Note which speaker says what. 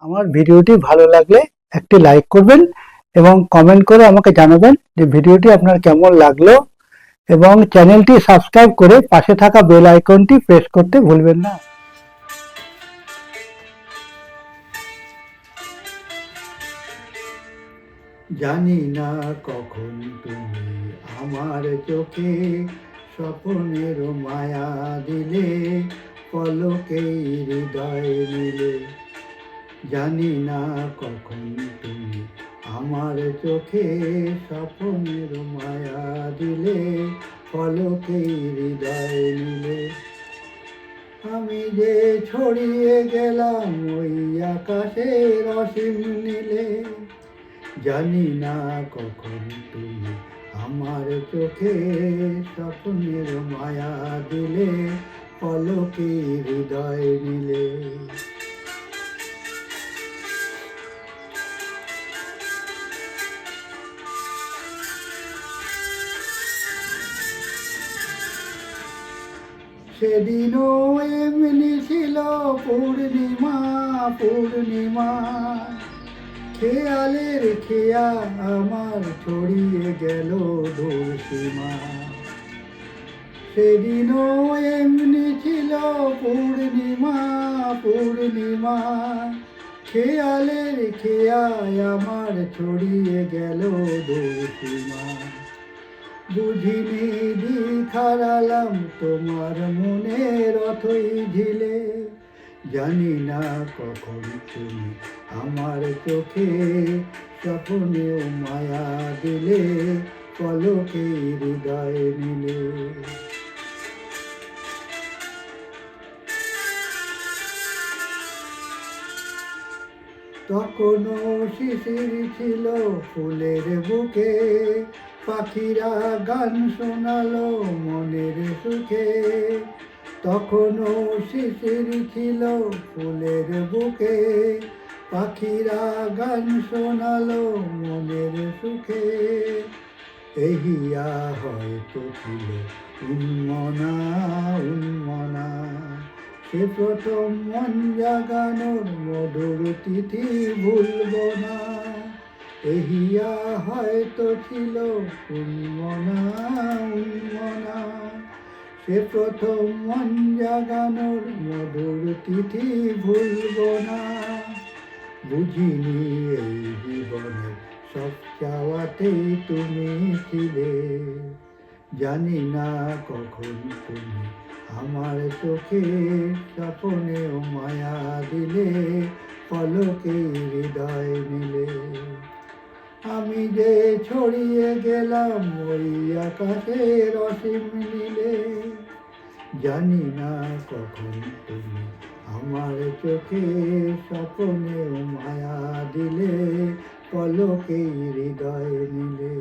Speaker 1: আমার ভিডিওটি ভালো লাগলে একটি লাইক করবেন এবং কমেন্ট করে আমাকে জানাবেন যে ভিডিওটি আপনার কেমন লাগলো, এবং চ্যানেলটি সাবস্ক্রাইব করে পাশে থাকা বেল আইকনটি প্রেস করতে ভুলবেন না। জানি না কখন তুমি আমার চোখে স্বপ্নের মায়া দিলে, পলকেই হৃদয় নিলে। জানি না কখন তুমি আমার চোখে স্বপ্নের মায়া দিলে, পলকেই হৃদয় নিলে। আমি যে ছড়িয়ে গেলাম ওই আকাশের অসীম নীলে। জানি না কখন তুমি আমার চোখে স্বপ্নের মায়া দিলে, পলকে হৃদয় নিলে। সেদিনও এমনি ছিল পূর্ণিমা পূর্ণিমা, খেয়ালের খেয়া আমার ছড়িয়ে গেল দূর সীমা। সেদিনও এমনি ছিল পূর্ণিমা পূর্ণিমা, খেয়ালের খেয়ায় আমার ছড়িয়ে গেল দূর সীমা। বুঝিনি দিক হারালাম তোমার মনের অথই ঝিলে। জানি না কখন তুমি আমার চোখে স্বপ্নেও মায়া দিলে, পলকে হৃদয় নিলে। তখনও শিশির ছিল ফুলের বুকে, পাখিরা গান শোনালো মনের সুখে। তখনও শিশির ছিল ফুলের বুকে, পাখিরা গান শোনালো মনের সুখে। এহিয়া হয়তো ছিল উন্মনা উন্মনা, সে প্রথম মন জাগানোর মধুর তিথি ভুলব না। এহিয়া হয়তো ছিল উন্মনা উন্মনা, সে প্রথম মন জাগানোর মধুর তিথি ভুলব না। বুঝিনি এই জীবনে সব চাওয়াতেই তুমি ছিলে। জানি না কখন তুমি আমার চোখে স্বপ্নেও মায়া দিলে, পলকে হৃদয় নিলে। আমি যে ছড়িয়ে গেলাম ওই আকাশের অসীম নীলে। জানি না কখন তুমি আমার চোখে স্বপ্নেও মায়া দিলে, পলকে হৃদয় নিলে।